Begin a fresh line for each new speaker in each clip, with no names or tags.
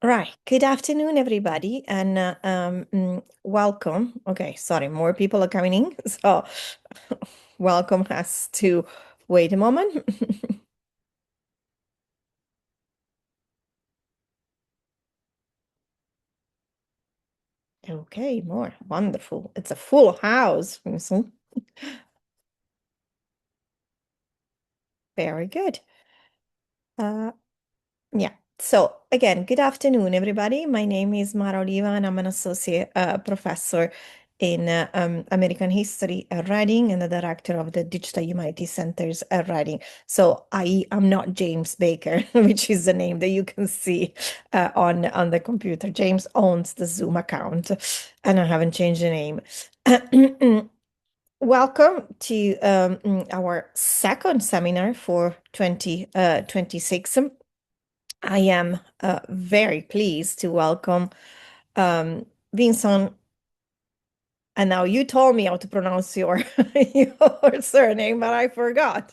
Right. Good afternoon, everybody, and welcome. Okay, sorry, more people are coming in, so welcome has to wait a moment. Okay, more wonderful. It's a full house. Very good. Uh, Yeah. So again, good afternoon, everybody. My name is Mara Oliva, and I'm an associate professor in American History at Reading and the director of the Digital Humanities Centers at Reading. So I am not James Baker, which is the name that you can see on the computer. James owns the Zoom account, and I haven't changed the name. Welcome to our second seminar for 2026. I am very pleased to welcome Vincent. And now you told me how to pronounce your your surname, but I forgot.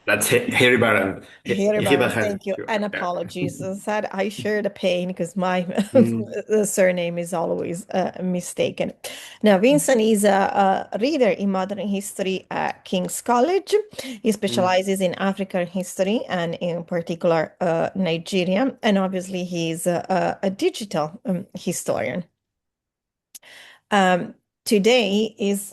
That's Hiribarren.
Hiribarren,
Hiribarren.
thank you, and
Yeah.
apologies. I said I share the pain because my
Mm,
the surname is always mistaken. Now, Vincent is a reader in modern history at King's College. He
mm.
specializes in African history and, in particular, Nigeria. And obviously, he's a digital historian. Um, Today is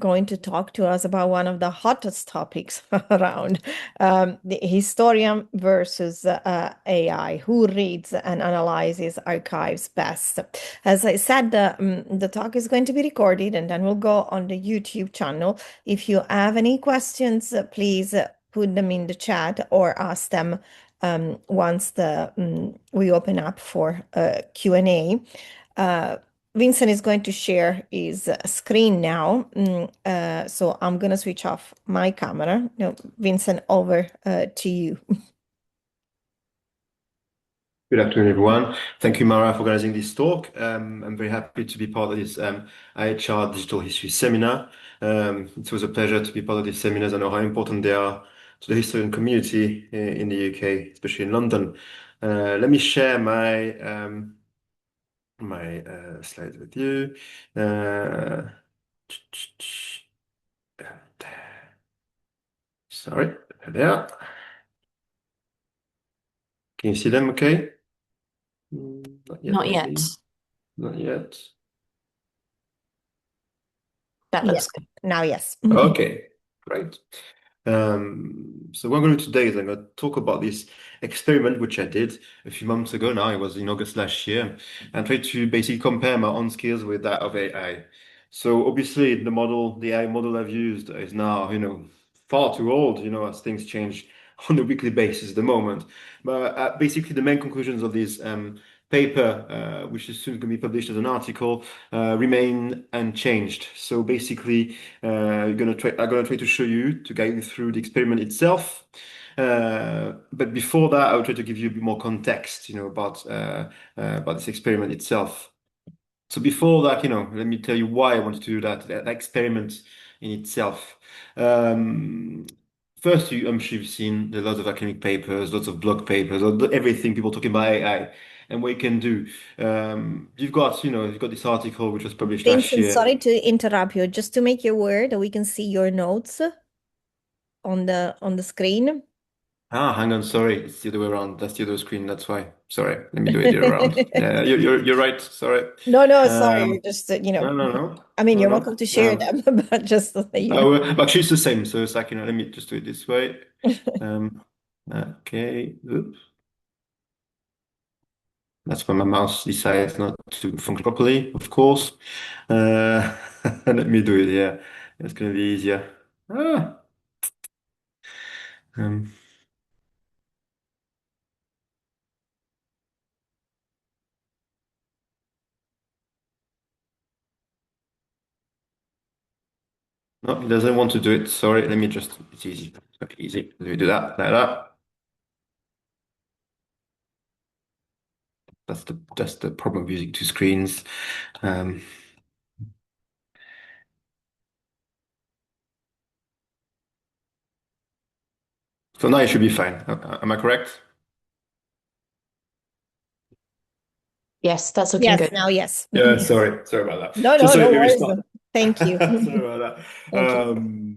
going to talk to us about one of the hottest topics around the historian versus AI. Who reads and analyzes archives best? As I said, the talk is going to be recorded and then we'll go on the YouTube channel. If you have any questions, please put them in the chat or ask them once we open up for Q&A. Vincent is going to share his screen now. So I'm going to switch off my camera. No, Vincent, over to you.
Good afternoon, everyone. Thank you, Mara, for organizing this talk. I'm very happy to be part of this IHR Digital History Seminar. It was a pleasure to be part of these seminars. I know how important they are to the historian community in the UK, especially in London. Let me share my slides with you. Uh, Sorry, there. Can you see them okay? Not yet,
Not yet.
maybe. Not yet.
That
Yeah,
looks good.
now, yes.
Okay, great. So what I'm going to do today is I'm going to talk about this experiment which I did a few months ago now. It was in August last year, and try to basically compare my own skills with that of AI. So obviously the AI model I've used is now, far too old, as things change on a weekly basis at the moment. But basically the main conclusions of this paper, which is soon going to be published as an article, remain unchanged. So basically, I'm gonna try to show you to guide you through the experiment itself. But before that, I will try to give you a bit more context, about this experiment itself. So before that, let me tell you why I wanted to do that experiment in itself. Um, First, I'm sure you've seen a lot of academic papers, lots of blog papers, everything people talking about AI and what you can do. You've got this article which was published last
Vincent,
year.
sorry to interrupt you. Just to make you aware that we can see your notes on the screen.
Ah, hang on, sorry, it's the other way around. That's the other screen. That's why. Sorry, let me do it the other way around. Yeah, you're right. Sorry.
No, no, sorry.
Um,
Just,
no, no, no,
I mean,
no,
you're welcome to
no.
share them, but just so that you know.
Actually, it's the same. So it's like, let me just do it this way. Um, okay. Oops. That's when my mouse decides not to function properly, of course. Uh, Let me do it. Yeah, it's gonna be easier. Ah, um, no, it doesn't want to do it. Sorry. Let me just. It's easy. Okay, easy. Let me do that like that. That's the problem of using two screens. Um, so now it should be fine. Am I correct?
Yes, that's looking
Yes,
good.
now, yes.
Yeah, sorry about that.
No,
So
no,
sorry,
no
let me
worries.
start.
Thank you.
Sorry about that.
Thank you.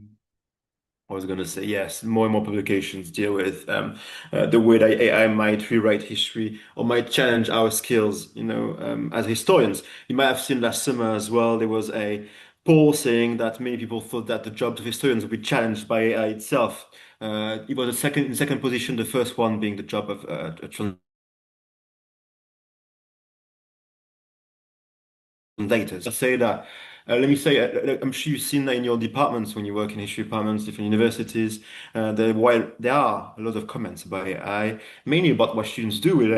I was going to say yes, more and more publications deal with the way that AI might rewrite history or might challenge our skills, as historians. You might have seen last summer as well, there was a poll saying that many people thought that the jobs of historians would be challenged by AI itself. It was in second position, the first one being the job of a data. I say that. Let me say, I'm sure you've seen that in your departments when you work in history departments, different universities. While there are a lot of comments about AI, mainly about what students do with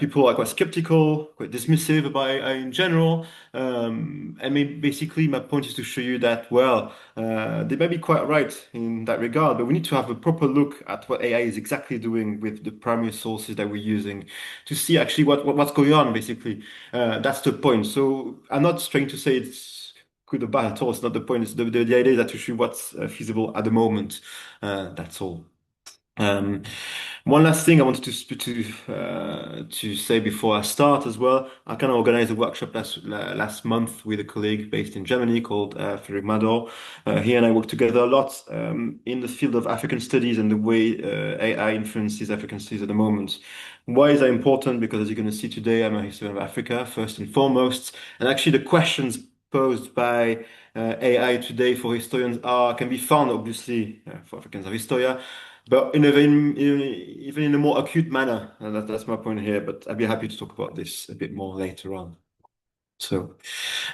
people are quite skeptical, quite dismissive about AI in general. Basically, my point is to show you that, well, they may be quite right in that regard, but we need to have a proper look at what AI is exactly doing with the primary sources that we're using to see actually what's going on, basically. That's the point. So I'm not trying to say it's good or bad at all. It's not the point. It's the idea that to see what's feasible at the moment. That's all. Um, One last thing I wanted to say before I start as well. I kind of organized a workshop last month with a colleague based in Germany called Frederick Mador. He and I work together a lot in the field of African studies and the way AI influences African studies at the moment. Why is that important? Because as you're going to see today, I'm a historian of Africa first and foremost, and actually the questions posed by AI today for historians are can be found obviously for Africans of Historia, but even in a more acute manner. And that's my point here. But I'd be happy to talk about this a bit more later on. So,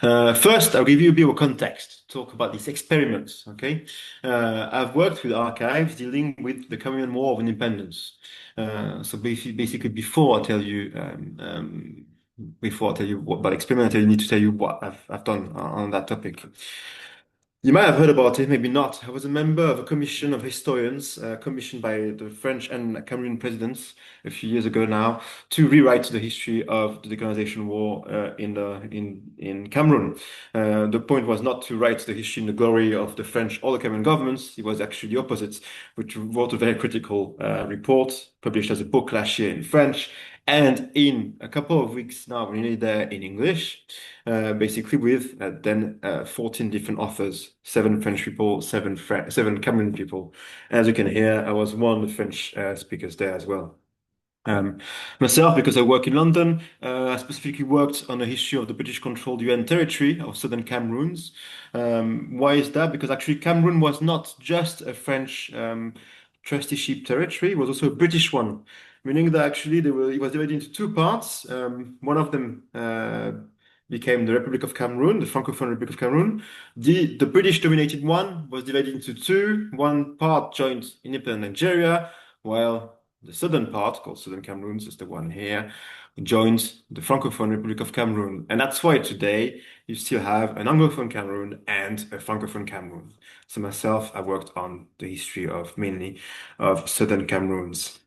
first, I'll give you a bit of context, talk about these experiments, okay? I've worked with archives dealing with the Cameroon War of Independence. So basically, before I tell you what about experiment, I need to tell you what I've done on that topic. You might have heard about it, maybe not. I was a member of a commission of historians commissioned by the French and Cameroon presidents a few years ago now to rewrite the history of the decolonization war in Cameroon. The point was not to write the history in the glory of the French or the Cameroon governments. It was actually the opposite, which wrote a very critical report published as a book last year in French. And in a couple of weeks now, we're nearly there in English basically with then 14 different authors, seven French people, seven Cameroon people. As you can hear, I was one of the French speakers there as well. Um, Myself, because I work in London, I specifically worked on the history of the British-controlled UN territory of southern Cameroons. Why is that? Because actually Cameroon was not just a French trusteeship territory, it was also a British one, meaning that actually it was divided into two parts. One of them became the Republic of Cameroon, the Francophone Republic of Cameroon. The British-dominated one was divided into two. One part joined independent Nigeria, while the southern part, called Southern Cameroon, is the one here, joins the Francophone Republic of Cameroon. And that's why today you still have an Anglophone Cameroon and a Francophone Cameroon. So myself, I worked on the history of mainly of Southern Cameroons.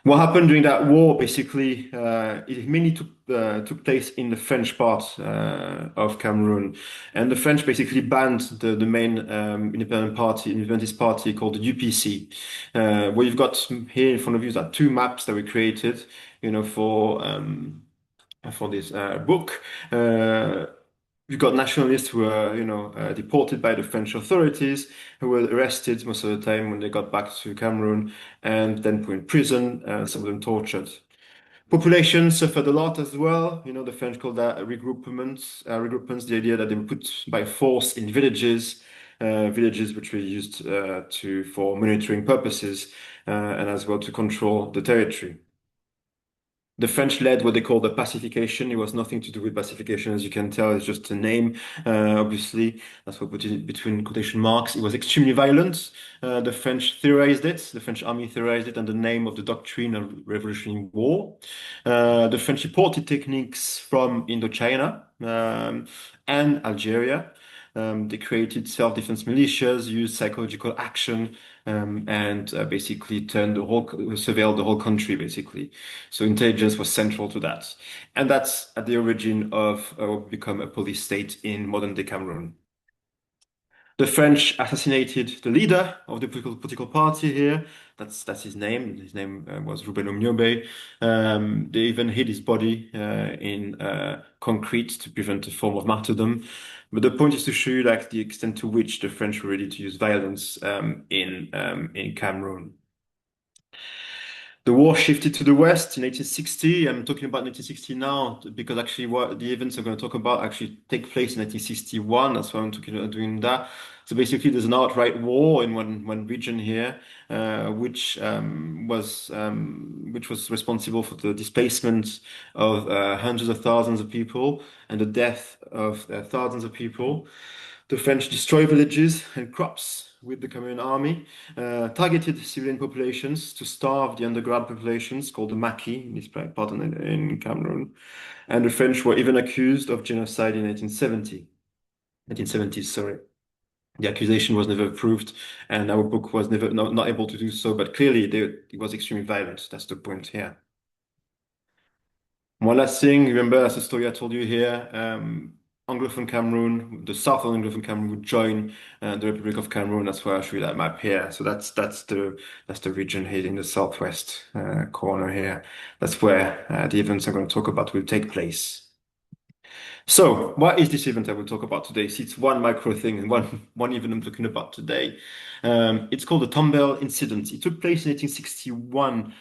What happened during that war, basically, it mainly took place in the French part of Cameroon, and the French basically banned the main independentist party called the UPC. What you've got here in front of you is that two maps that we created, for this book. You've got nationalists who were, deported by the French authorities, who were arrested most of the time when they got back to Cameroon, and then put in prison, some of them tortured. Population suffered a lot as well. You know, the French called that regroupments, the idea that they were put by force in villages which were used for monitoring purposes, and as well to control the territory. The French led what they call the pacification. It was nothing to do with pacification, as you can tell. It's just a name, obviously. That's what put it between quotation marks. It was extremely violent. The French theorized it. The French army theorized it under the name of the doctrine of revolutionary war. The French imported techniques from Indochina and Algeria. They created self-defense militias, used psychological action, and basically surveilled the whole country, basically. So intelligence was central to that. And that's at the origin of what become a police state in modern-day Cameroon. The French assassinated the leader of the political party here, That's his name. His name was Ruben Omyobe. They even hid his body in concrete to prevent a form of martyrdom. But the point is to show you like the extent to which the French were ready to use violence in Cameroon. The war shifted to the west in 1860. I'm talking about 1960 now because actually what the events I'm going to talk about actually take place in 1961. That's why I'm talking about doing that. So basically, there's an outright war in one region here, which was responsible for the displacement of hundreds of thousands of people and the death of thousands of people. The French destroyed villages and crops with the Cameroon army, targeted civilian populations to starve the underground populations called the Maki in this part in Cameroon. And the French were even accused of genocide in 1970s, sorry. The accusation was never proved, and our book was never not able to do so, but clearly it was extremely violent. That's the point here. One last thing, remember that's the story I told you here. Anglophone Cameroon, the south of Anglophone Cameroon would join the Republic of Cameroon. That's why I show you that map here. So that's the region here in the southwest corner here. That's where the events I'm going to talk about will take place. So, what is this event I will talk about today? See, it's one micro thing and one event I'm talking about today. It's called the Tombell Incident. It took place in 1861.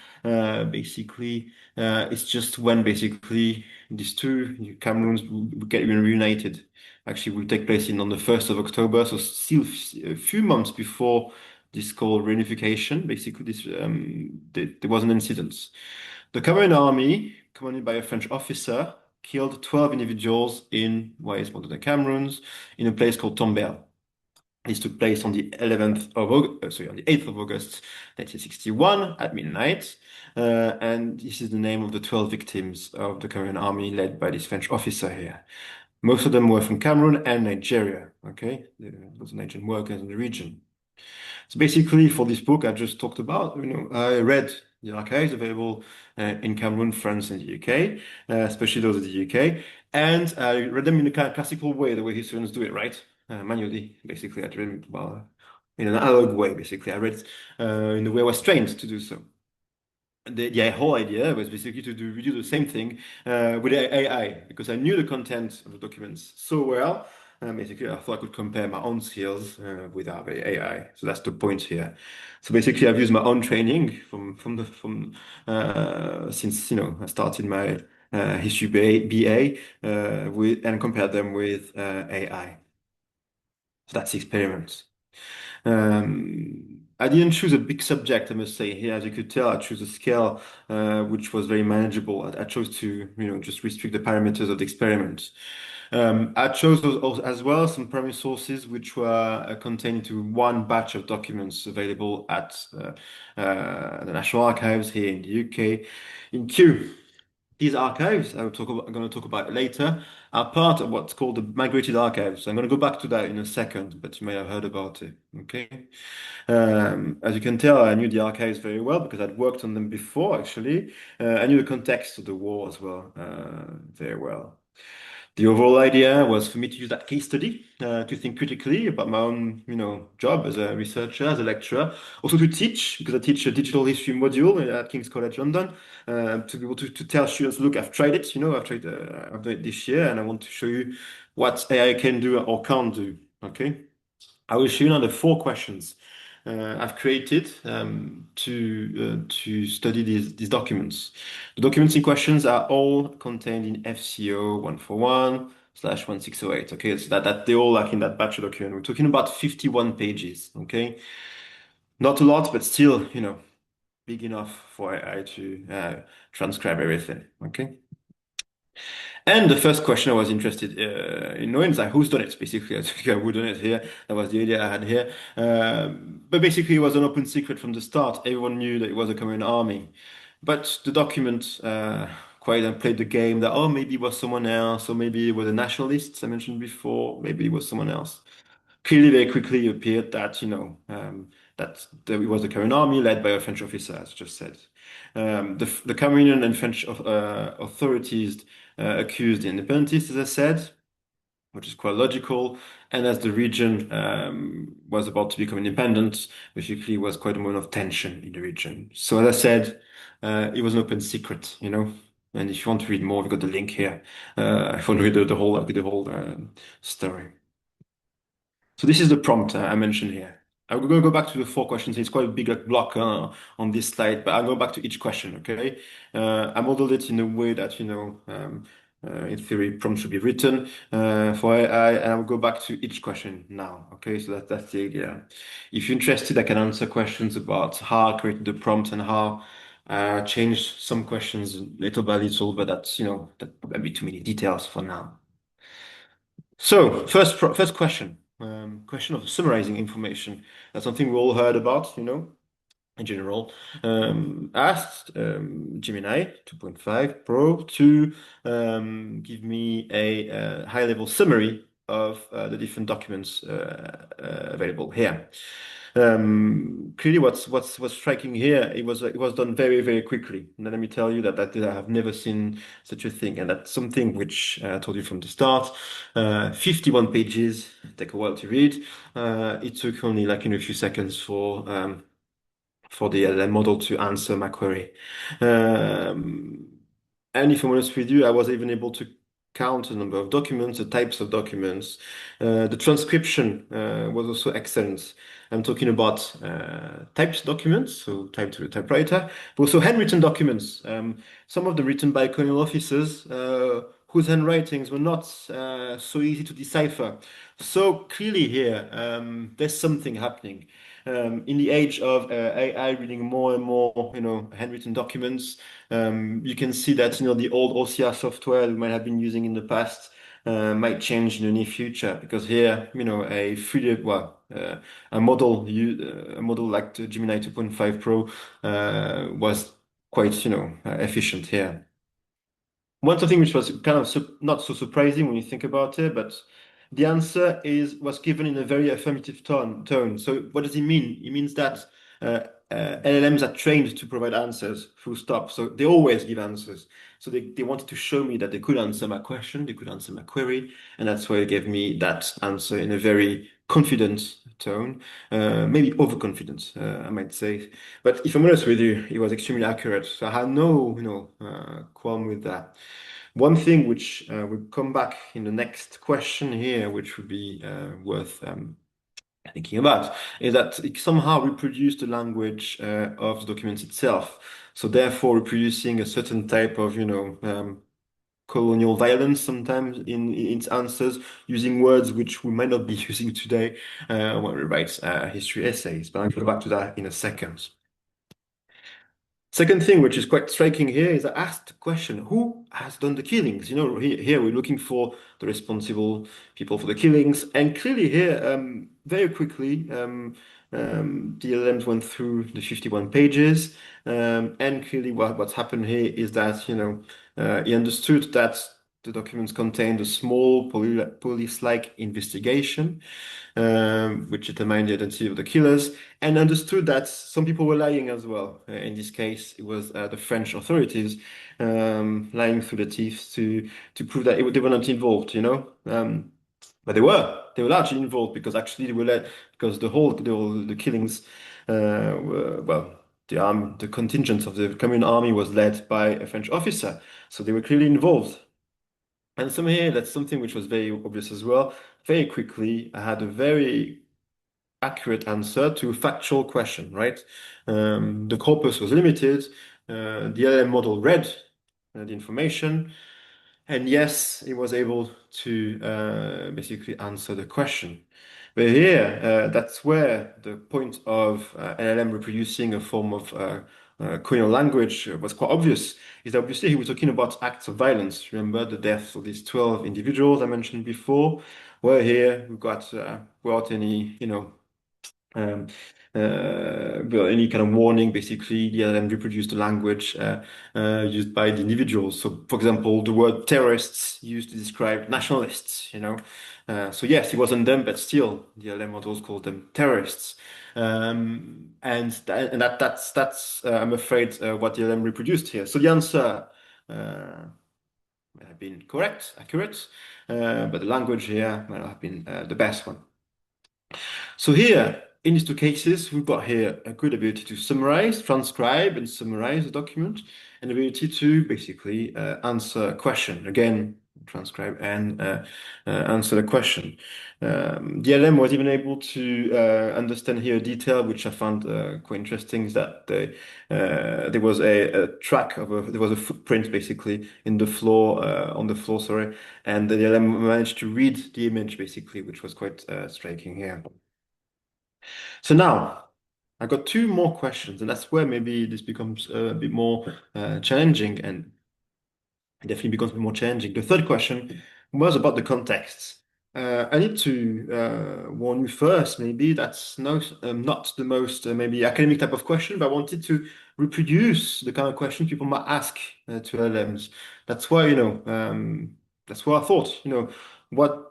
Basically, it's just when basically these two Cameroons will get reunited. Actually, will take place on the 1st of October, so still a few months before this called reunification. Basically, there was an incident. The Cameroon army, commanded by a French officer, killed 12 individuals in what is modern Cameroons in a place called Tombelle. This took place on the 11th of August, on the 8th of August, 1961 at midnight. And this is the name of the 12 victims of the Cameroon army led by this French officer here. Most of them were from Cameroon and Nigeria, okay? Those Nigerian workers in the region. So basically, for this book I just talked about, I read the archives available in Cameroon, France, and the UK, especially those of the UK, and I read them in a kind of classical way, the way historians do it, right? Manually, basically. I read them, well, in an analog way, basically. I read in the way I was trained to do so. The whole idea was basically to redo the same thing with AI because I knew the content of the documents so well. Basically, I thought I could compare my own skills with our AI. So that's the point here. So basically, I've used my own training from since I started my history BA with and compared them with AI. So that's the experiment. I didn't choose a big subject, I must say. Here, as you could tell, I chose a scale which was very manageable. I chose to, just restrict the parameters of the experiment. I chose as well some primary sources which were contained into one batch of documents available at the National Archives here in the UK. In Kew, these archives, I'm going to talk about later, are part of what's called the migrated archives. So I'm going to go back to that in a second, but you may have heard about it. Okay. As you can tell, I knew the archives very well because I'd worked on them before, actually. I knew the context of the war as well, very well. The overall idea was for me to use that case study to think critically about my own, job as a researcher, as a lecturer. Also to teach, because I teach a digital history module at King's College London, to be able to tell students, look, I've tried it, I've done it this year, and I want to show you what AI can do or can't do. Okay. I will show you now the 4 questions I've created to study these documents. The documents in questions are all contained in FCO 141/1608. Okay, so that they all like in that batch of document. We're talking about 51 pages. Okay, not a lot, but still, big enough for AI to transcribe everything. Okay. And the first question I was interested in knowing is like who's done it, basically. I think who done it here. That was the idea I had here. But basically, it was an open secret from the start. Everyone knew that it was a Cameroon army. But the document quite played the game that, oh, maybe it was someone else, or maybe it was the nationalists I mentioned before, maybe it was someone else. Clearly, very quickly appeared that, that it was the Cameroon army led by a French officer, as just said. The Cameroonian and French authorities accused the independentists, as I said, which is quite logical. And as the region was about to become independent, basically was quite a moment of tension in the region. So as I said, it was an open secret, you know. And if you want to read more, we've got the link here. If you want to read the whole story. So this is the prompt I mentioned here. I'm going to go back to the four questions. It's quite a big like, block on this slide, but I'll go back to each question, okay? I modeled it in a way that, in theory, prompt should be written for AI, and I'll go back to each question now, okay? So that's the idea. If you're interested, I can answer questions about how I created the prompt and how I changed some questions little by little, but that might be too many details for now. So, first question. Question of summarizing information. That's something we all heard about, in general. I asked Gemini 2.5 Pro to give me a high-level summary of the different documents available here. Clearly, what's striking here, it was done very, very quickly. And let me tell you that I have never seen such a thing, and that's something which I told you from the start. 51 pages, take a while to read. It took only like a few seconds for the LLM model to answer my query. Um, and if I'm honest with you, I was even able to count the number of documents, the types of documents. The transcription was also excellent. I'm talking about typed documents, so typed to a typewriter, but also handwritten documents. Some of them written by colonial officers whose handwritings were not so easy to decipher. So clearly here, there's something happening. In the age of AI reading more and more, handwritten documents, you can see that, the old OCR software we might have been using in the past might change in the near future because here, a model like the Gemini 2.5 Pro was quite, efficient here. One thing which was kind of not so surprising when you think about it, but the answer was given in a very affirmative tone. So what does it mean? It means that LLMs are trained to provide answers, full stop. So they always give answers. So they wanted to show me that they could answer my question, they could answer my query, and that's why they gave me that answer in a very confident tone, maybe overconfident, I might say. But if I'm honest with you, it was extremely accurate. So I had no, qualm with that. One thing which will come back in the next question here, which would be worth thinking about, is that it somehow reproduced the language of the document itself. So therefore, reproducing a certain type of, colonial violence sometimes in its answers, using words which we might not be using today when we write history essays. But I'll go back to that in a second. Second thing, which is quite striking here, is I asked the question, who has done the killings? Here we're looking for the responsible people for the killings. And clearly here, very quickly, the LLMs went through the 51 pages. And clearly what's happened here is that, he understood that the documents contained a small police-like investigation which determined the identity of the killers, and understood that some people were lying as well. In this case, it was the French authorities lying through the teeth to prove that they were not involved, but they were largely involved because actually they were led because the killings were well. The contingent of the Cameroon army was led by a French officer, so they were clearly involved. And some here, that's something which was very obvious as well. Very quickly, I had a very accurate answer to a factual question, right? The corpus was limited. The LLM model read the information, and yes, it was able to basically answer the question. But here, that's where the point of LLM reproducing a form of colonial language was quite obvious. Is that obviously he was talking about acts of violence. Remember the deaths of these 12 individuals I mentioned before? Where here we've got without any, um, well, any kind of warning, basically, the LLM reproduced the language used by the individuals. So, for example, the word terrorists used to describe nationalists, so yes, it wasn't them, but still, the LLM models called them terrorists. And that's I'm afraid, what the LLM reproduced here. So the answer, uh, might have been correct, accurate, but the language here might not have been the best one. So here, in these two cases, we've got here a good ability to summarize, transcribe, and summarize the document, and ability to basically answer a question. Again, transcribe and answer the question. The LM was even able to understand here a detail which I found quite interesting, is that there was a track of there was a footprint basically in the floor, on the floor, sorry, and the LM managed to read the image basically, which was quite striking here. So now I got two more questions, and that's where maybe this becomes a bit more challenging, and it definitely becomes a bit more challenging. The third question was about the context. I need to warn you first, maybe that's not the most maybe academic type of question, but I wanted to reproduce the kind of question people might ask to LLMs. That's why, that's what I thought,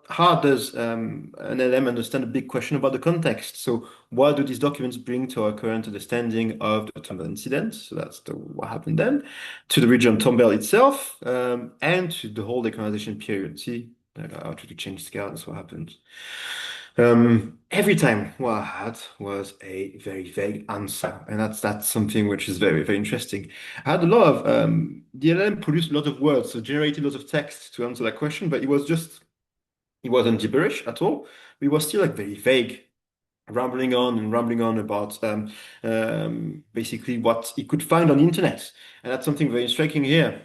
how does an LM understand a big question about the context? So what do these documents bring to our current understanding of the Tombell incident? So that's what happened then, to the region Tombell itself, and to the whole decolonization period. See, I tried to change scale, that's what happened. Every time what I had was a very vague answer, and that's something which is very, very interesting. I had a lot of the LM produced a lot of words, so generated lots of text to answer that question, but it wasn't gibberish at all. It was still like very vague, rambling on and rambling on about basically what he could find on the internet, and that's something very striking here.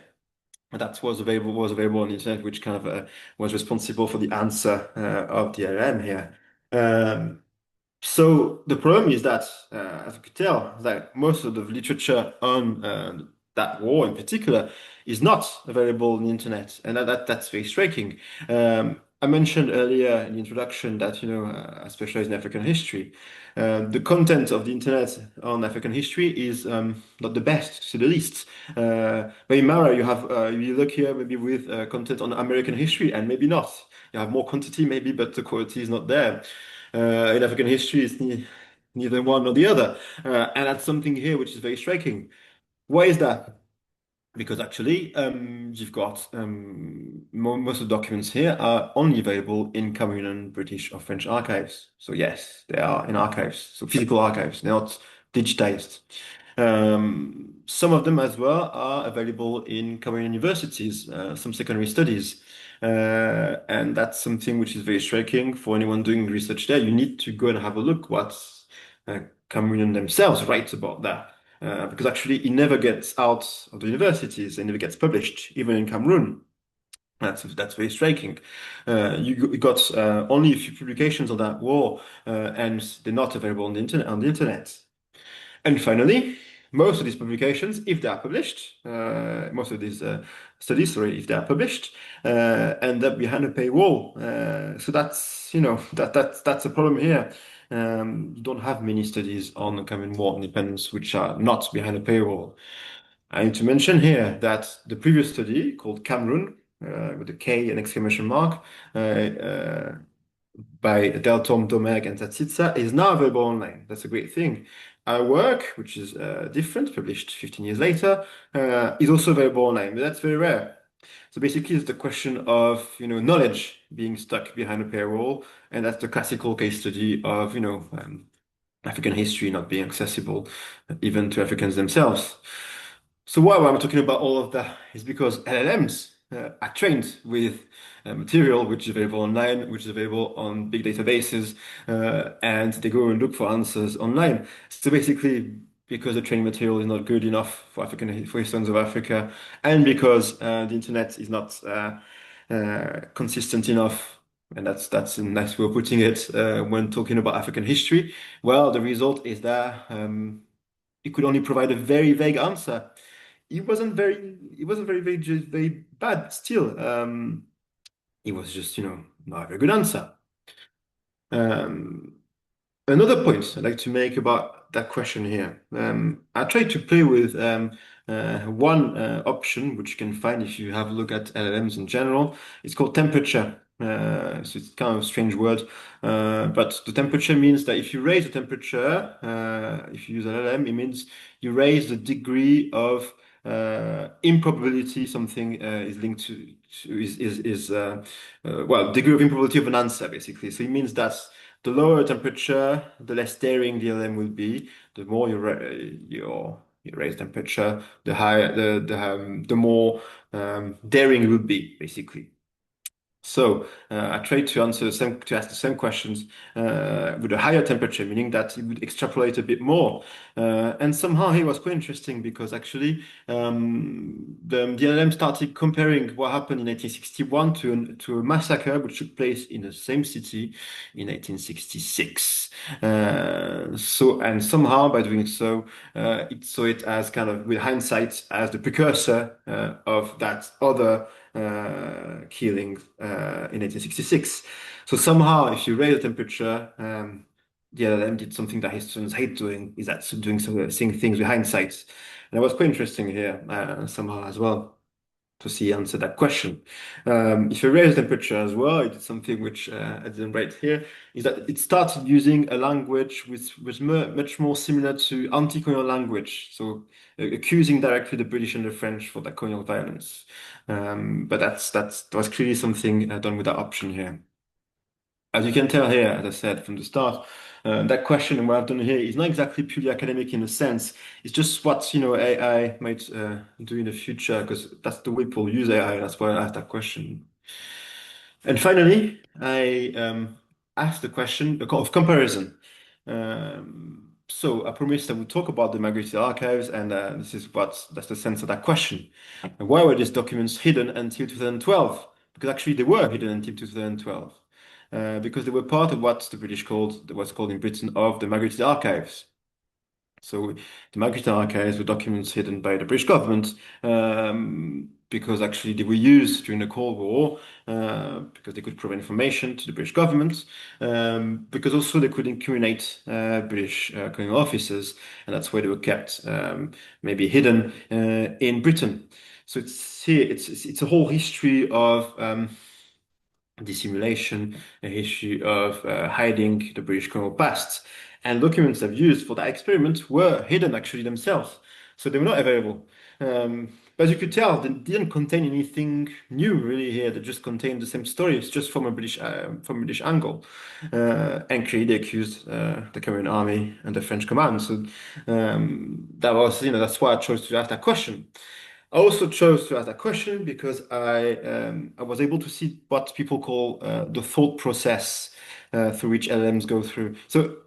That was available on the internet, which kind of was responsible for the answer of the LM here. Um, so the problem is that, as you could tell, that most of the literature on that war in particular is not available on the internet, and that's very striking. I mentioned earlier in the introduction that I specialize in African history. The content of the internet on African history is not the best, to say the least. Maybe Mara, you look here maybe with content on American history, and maybe not. You have more quantity maybe, but the quality is not there. In African history, it's neither one nor the other. And that's something here which is very striking. Why is that? Because actually, you've got most of the documents here are only available in Cameroonian, British, or French archives. So yes, they are in archives, so physical archives. They're not digitized. Some of them as well are available in Cameroon universities, some secondary studies. And that's something which is very striking for anyone doing research there. You need to go and have a look what Cameroonian themselves write about that. Because actually it never gets out of the universities, it never gets published, even in Cameroon. That's very striking. You got only a few publications on that war, and they're not available on the internet. And finally, most of these publications, if they are published, most of these studies, sorry, if they are published, end up behind a paywall. So that's, that's a problem here. You don't have many studies on the Cameroon War independence which are not behind a paywall. I need to mention here that the previous study called Cameroon, with a K and exclamation mark, by Deltom, Domergue, and Tatsitsa is now available online. That's a great thing. Our work, which is different, published 15 years later, is also available online, but that's very rare. So basically, it's the question of knowledge being stuck behind a paywall, and that's the classical case study of African history not being accessible even to Africans themselves. So why I'm talking about all of that is because LLMs are trained with material which is available online, which is available on big databases, and they go and look for answers online. So basically, because the training material is not good enough for historians of Africa, and because the internet is not consistent enough, and that's a nice way of putting it when talking about African history. Well, the result is that it could only provide a very vague answer. It wasn't very bad still. It was just, not a very good answer. Um, Another point I'd like to make about that question here. I tried to play with one option which you can find if you have a look at LLMs in general. It's called temperature. So it's kind of a strange word, but the temperature means that if you raise the temperature, if you use LLM, it means you raise the degree of improbability something is linked to is well, degree of improbability of an answer basically. So it means that the lower temperature, the less daring the LM will be. The more you raise temperature, the higher the more daring it will be basically. So I tried to to ask the same questions with a higher temperature, meaning that it would extrapolate a bit more. And somehow it was quite interesting because actually the LLM started comparing what happened in 1861 to a massacre which took place in the same city in 1866. And somehow by doing so, it saw it as kind of with hindsight as the precursor of that other killing in 1866. So somehow, if you raise the temperature, the LLM did something that historians hate doing, is that doing seeing things with hindsight. And it was quite interesting here somehow as well to see answer that question. If you raise the temperature as well, it did something which I didn't write here, is that it started using a language which was much more similar to anti-colonial language, so accusing directly the British and the French for that colonial violence. But that was clearly something done with that option here. As you can tell here, as I said from the start, that question and what I've done here is not exactly purely academic in a sense. It's just what, AI might do in the future, because that's the way people use AI. That's why I asked that question. And finally, I asked the question of comparison. So I promised I would talk about the migrated archives, and that's the sense of that question. Why were these documents hidden until 2012? Because actually they were hidden until 2012. Because they were part of what's called in Britain of the migrated archives. So the migrated archives were documents hidden by the British government because actually they were used during the Cold War because they could provide information to the British government because also they could incriminate British colonial officers, and that's why they were kept maybe hidden in Britain. So it's a whole history of dissimulation, a history of hiding the British colonial past. And documents I've used for that experiment were hidden actually themselves. So they were not available. But as you could tell, they didn't contain anything new really here. They just contained the same story. It's just from a British angle. And clearly they accused the Cameroon army and the French command. So that's why I chose to ask that question. I also chose to ask that question because I was able to see what people call the thought process through which LLMs go through. So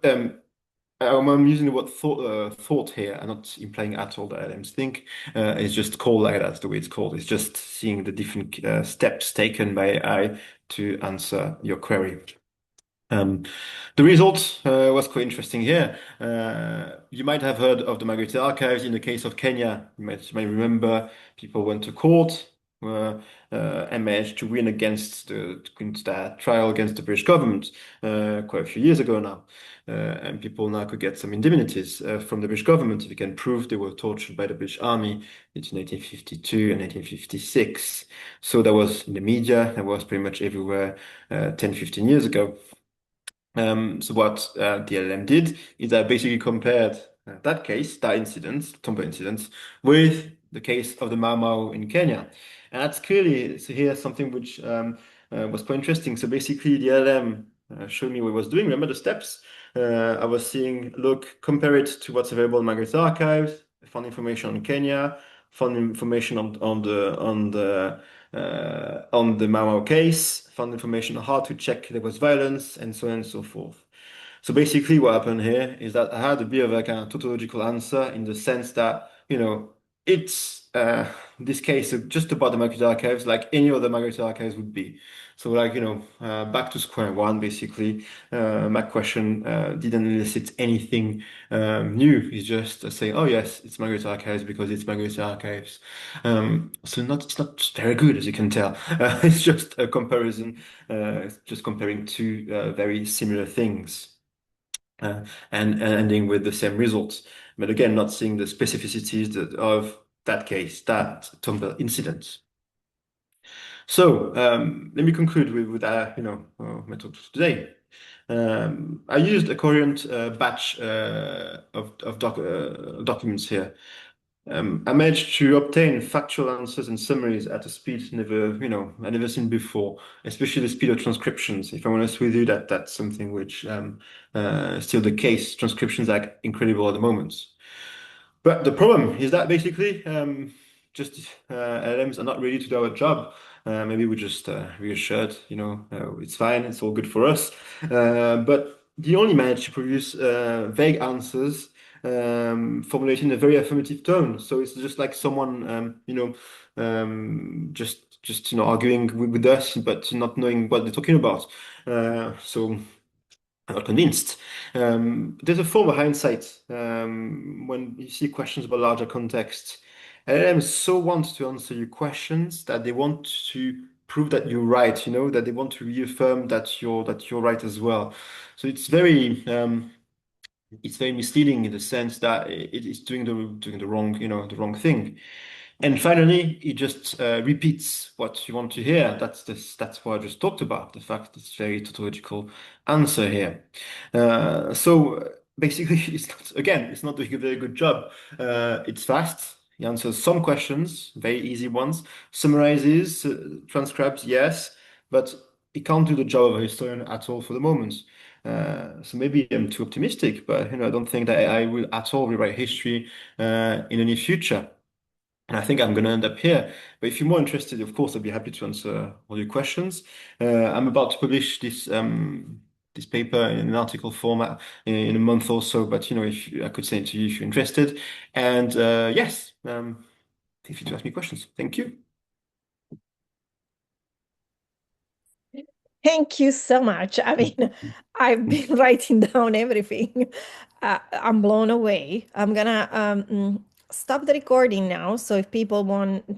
I'm using the word thought here. I'm not implying at all that LLMs think. It's just called like that. That's the way it's called. It's just seeing the different steps taken by AI to answer your query. Um, the result was quite interesting here. You might have heard of the migrated archives in the case of Kenya. You might remember people went to court and managed to win against that trial against the British government quite a few years ago now. And people now could get some indemnities from the British government if you can prove they were tortured by the British Army between 1852 and 1856. So that was in the media, that was pretty much everywhere 10, 15 years ago. So what the LLM did is I basically compared that incident, Tombo incident, with the case of the Mau Mau in Kenya. And that's clearly, so here's something which was quite interesting. So basically the LLM showed me what it was doing. Remember the steps? I was seeing, look, compare it to what's available in Margaret's archives, found information on Kenya, found information on the Mau Mau case, found information on how to check there was violence, and so on and so forth. So basically, what happened here is that I had a bit of a kind of tautological answer in the sense that, it's this case is just about the Margaret archives, like any other Margaret archives would be. So, like, back to square one, basically. My question didn't elicit anything new. It's just saying, oh, yes, it's Margaret archives because it's Margaret archives. It's not very good, as you can tell. It's just a comparison, it's just comparing two very similar things and ending with the same results. But again, not seeing the specificities of that case, that Tumblr incident. So let me conclude with our, method today. I used a coherent batch of documents here. I managed to obtain factual answers and summaries at a speed I never seen before, especially the speed of transcriptions. If I'm honest with you, that's something which is still the case. Transcriptions are incredible at the moment. But the problem is that basically, just LLMs are not ready to do our job. Maybe we just reassured, it's fine, it's all good for us. But they only manage to produce vague answers, formulated in a very affirmative tone. So it's just like someone, just arguing with us, but not knowing what they're talking about. So. I'm not convinced. There's a form of hindsight when you see questions about larger context. LLMs so want to answer your questions that they want to prove that you're right, that they want to reaffirm that you're right as well. So it's very misleading in the sense that it is doing the wrong, the wrong thing. And finally, it just repeats what you want to hear. That's what I just talked about, the fact that it's very tautological answer here. So basically, it's not doing a very good job. It's fast. It answers some questions, very easy ones, summarizes, transcribes, yes, but it can't do the job of a historian at all for the moment. So maybe I'm too optimistic, but I don't think that AI will at all rewrite history in the near future. And I think I'm going to end up here. But if you're more interested, of course, I'd be happy to answer all your questions. I'm about to publish this paper in an article format in a month or so. But if I could send it to you if you're interested. And yes, feel free to ask me questions. Thank you.
Thank you so much. I mean, I've been writing down everything. I'm blown away. I'm gonna stop the recording now. So if people want to